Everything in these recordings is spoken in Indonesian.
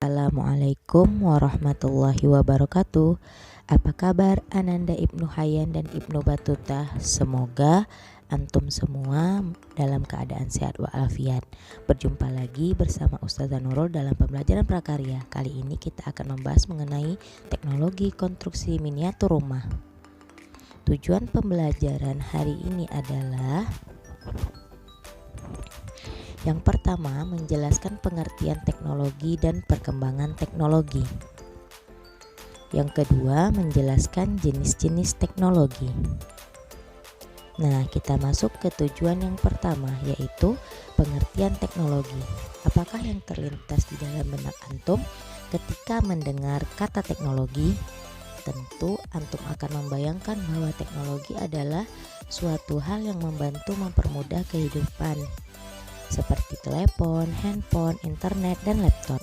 Assalamualaikum warahmatullahi wabarakatuh. Apa kabar Ananda Ibnu Hayyan dan Ibnu Batuta? Semoga antum semua dalam keadaan sehat walafiat. Berjumpa lagi bersama Ustazah Nurul dalam pembelajaran prakarya. Kali ini kita akan membahas mengenai teknologi konstruksi miniatur rumah. Tujuan pembelajaran hari ini adalah yang pertama, menjelaskan pengertian teknologi dan perkembangan teknologi. Yang kedua, menjelaskan jenis-jenis teknologi. Nah, kita masuk ke tujuan yang pertama, yaitu pengertian teknologi. Apakah yang terlintas di dalam benak antum ketika mendengar kata teknologi? Tentu antum akan membayangkan bahwa teknologi adalah suatu hal yang membantu mempermudah kehidupan, seperti telepon, handphone, internet, dan laptop.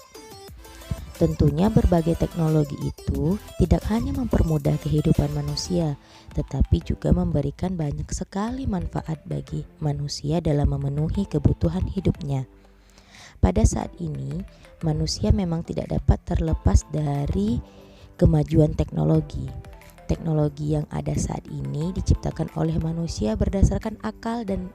Tentunya berbagai teknologi itu tidak hanya mempermudah kehidupan manusia, tetapi juga memberikan banyak sekali manfaat bagi manusia dalam memenuhi kebutuhan hidupnya. Pada saat ini, manusia memang tidak dapat terlepas dari kemajuan teknologi. Teknologi yang ada saat ini diciptakan oleh manusia berdasarkan akal dan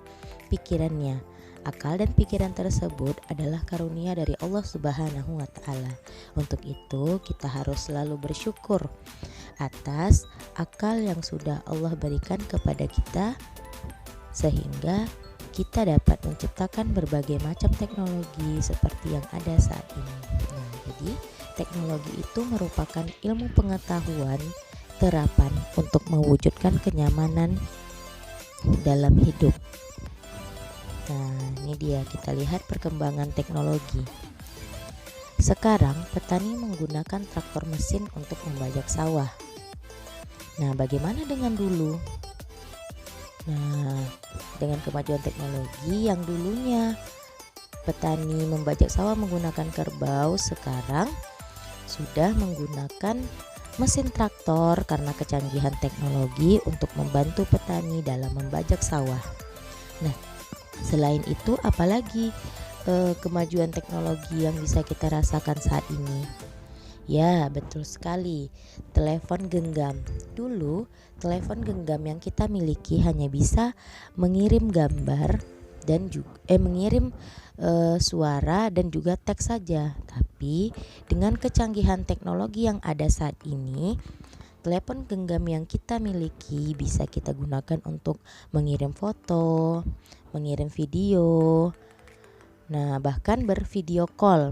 pikirannya. Akal dan pikiran tersebut adalah karunia dari Allah Subhanahu wa Ta'ala. Untuk itu, kita harus selalu bersyukur atas akal yang sudah Allah berikan kepada kita, sehingga kita dapat menciptakan berbagai macam teknologi seperti yang ada saat ini. Nah, jadi teknologi itu merupakan ilmu pengetahuan terapan untuk mewujudkan kenyamanan dalam hidup. Nah, ini dia, kita lihat perkembangan teknologi. Sekarang petani menggunakan traktor mesin untuk membajak sawah. Nah, bagaimana dengan dulu? Nah, dengan kemajuan teknologi yang dulunya petani membajak sawah menggunakan kerbau, sekarang sudah menggunakan mesin traktor karena kecanggihan teknologi untuk membantu petani dalam membajak sawah. Nah, selain itu, apalagi kemajuan teknologi yang bisa kita rasakan saat ini? Ya, betul sekali, telepon genggam. Dulu, telepon genggam yang kita miliki hanya bisa mengirim gambar dan juga mengirim suara dan juga teks saja. Tapi dengan kecanggihan teknologi yang ada saat ini, telepon genggam yang kita miliki bisa kita gunakan untuk mengirim foto, mengirim video. Nah, bahkan bervideo call,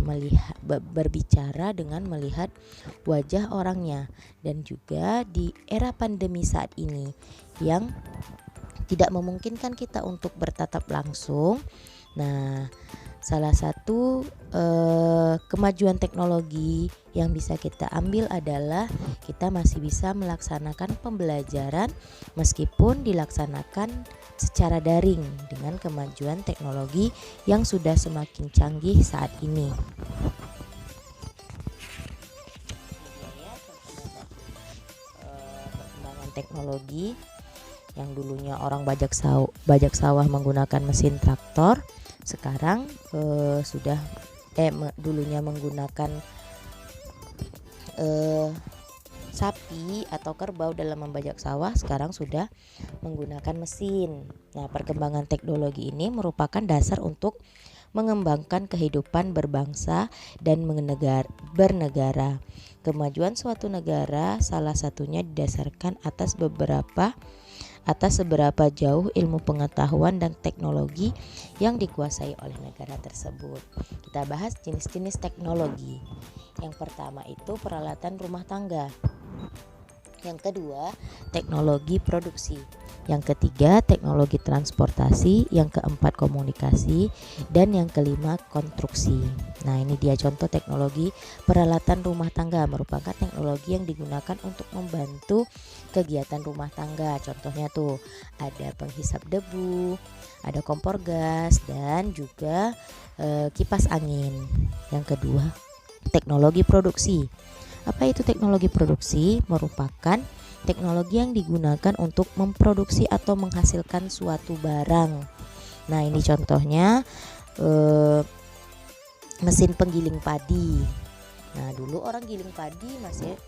berbicara dengan melihat wajah orangnya. Dan juga di era pandemi saat ini yang tidak memungkinkan kita untuk bertatap langsung. Nah, salah satu kemajuan teknologi yang bisa kita ambil adalah kita masih bisa melaksanakan pembelajaran meskipun dilaksanakan secara daring dengan kemajuan teknologi yang sudah semakin canggih saat ini. Perkembangan teknologi yang dulunya orang bajak sawah menggunakan mesin traktor, sekarang dulunya menggunakan sapi atau kerbau dalam membajak sawah, sekarang sudah menggunakan mesin. Nah, perkembangan teknologi ini merupakan dasar untuk mengembangkan kehidupan berbangsa dan bernegara. Kemajuan suatu negara salah satunya didasarkan atas seberapa jauh ilmu pengetahuan dan teknologi yang dikuasai oleh negara tersebut. Kita bahas jenis-jenis teknologi. Yang pertama itu peralatan rumah tangga. Yang kedua, teknologi produksi. Yang ketiga, teknologi transportasi. Yang keempat, komunikasi. Dan yang kelima, konstruksi. Nah, ini dia contoh teknologi peralatan rumah tangga, merupakan teknologi yang digunakan untuk membantu kegiatan rumah tangga. Contohnya tuh ada penghisap debu, ada kompor gas, dan juga kipas angin. Yang kedua, teknologi produksi. Apa itu teknologi produksi? Merupakan teknologi yang digunakan untuk memproduksi atau menghasilkan suatu barang. Nah, ini contohnya mesin penggiling padi. Nah, dulu orang giling padi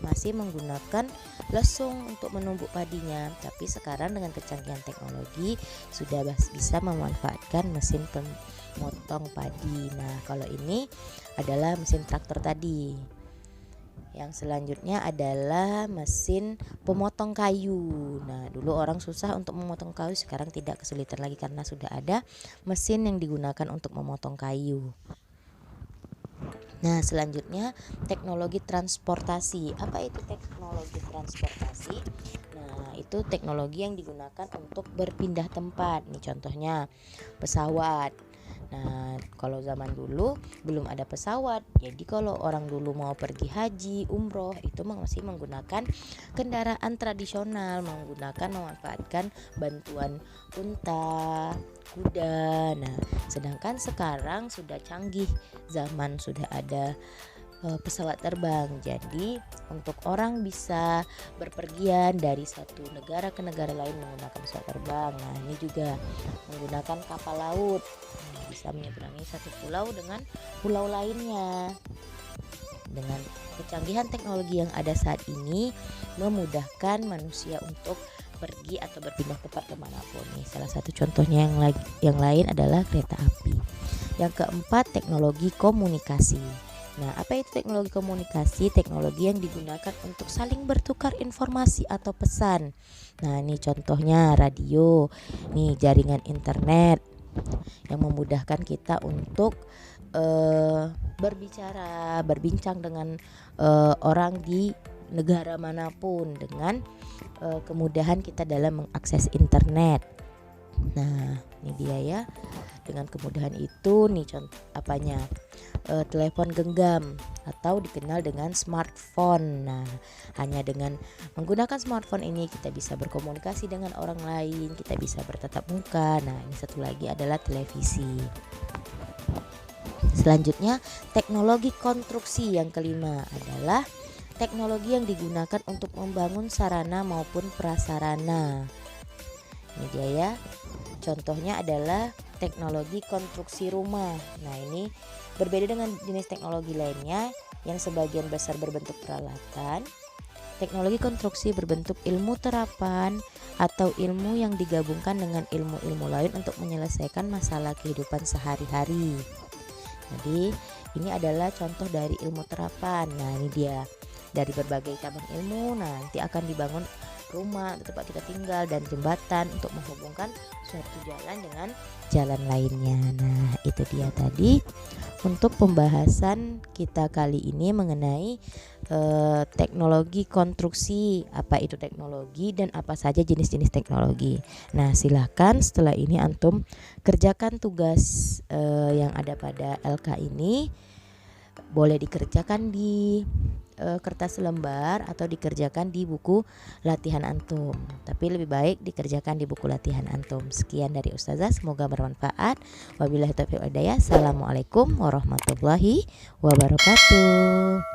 masih menggunakan lesung untuk menumbuk padinya, tapi sekarang dengan kecanggihan teknologi sudah bisa memanfaatkan mesin pemotong padi. Nah, kalau ini adalah mesin traktor tadi. Yang selanjutnya adalah mesin pemotong kayu. Nah, dulu orang susah untuk memotong kayu, sekarang tidak kesulitan lagi karena sudah ada mesin yang digunakan untuk memotong kayu. Nah, selanjutnya teknologi transportasi. Apa itu teknologi transportasi? Nah, itu teknologi yang digunakan untuk berpindah tempat. Nih contohnya pesawat. Nah, kalau zaman dulu belum ada pesawat. Jadi kalau orang dulu mau pergi haji, umroh, itu masih menggunakan kendaraan tradisional, memanfaatkan bantuan unta, kuda. Nah, sedangkan sekarang sudah canggih zaman, sudah ada pesawat terbang. Jadi untuk orang bisa berpergian dari satu negara ke negara lain menggunakan pesawat terbang. Nah, ini juga menggunakan kapal laut. Bisa menyeberangi satu pulau dengan pulau lainnya. Dengan kecanggihan teknologi yang ada saat ini memudahkan manusia untuk pergi atau berpindah tempat kemanapun. Nih, salah satu contohnya yang lain adalah kereta api. Yang keempat, teknologi komunikasi. Nah, apa itu teknologi komunikasi? Teknologi yang digunakan untuk saling bertukar informasi atau pesan. Nah, ini contohnya radio, nih jaringan internet yang memudahkan kita untuk berbincang dengan orang di negara manapun dengan kemudahan kita dalam mengakses internet. Nah, ini dia ya. Dengan kemudahan itu nih contoh apanya? Telepon genggam atau dikenal dengan smartphone. Nah, hanya dengan menggunakan smartphone ini kita bisa berkomunikasi dengan orang lain, kita bisa bertatap muka. Nah, ini satu lagi adalah televisi. Selanjutnya, teknologi konstruksi yang kelima adalah teknologi yang digunakan untuk membangun sarana maupun prasarana. Ini dia ya. Contohnya adalah teknologi konstruksi rumah. Nah, ini berbeda dengan jenis teknologi lainnya yang sebagian besar berbentuk peralatan. Teknologi konstruksi berbentuk ilmu terapan atau ilmu yang digabungkan dengan ilmu-ilmu lain untuk menyelesaikan masalah kehidupan sehari-hari. Jadi, ini adalah contoh dari ilmu terapan. Nah, ini dia. Dari berbagai cabang ilmu, nanti akan dibangun rumah, tempat kita tinggal, dan jembatan untuk menghubungkan suatu jalan dengan jalan lainnya. Nah, itu dia tadi untuk pembahasan kita kali ini mengenai teknologi konstruksi. Apa itu teknologi dan apa saja jenis-jenis teknologi. Nah, silakan setelah ini antum kerjakan tugas yang ada pada LK ini. Boleh dikerjakan di kertas lembar atau dikerjakan di buku latihan antum. Tapi lebih baik dikerjakan di buku latihan antum. Sekian dari Ustazah, semoga bermanfaat. Wabillahi taufiq wal hidayah. Assalamualaikum warahmatullahi wabarakatuh.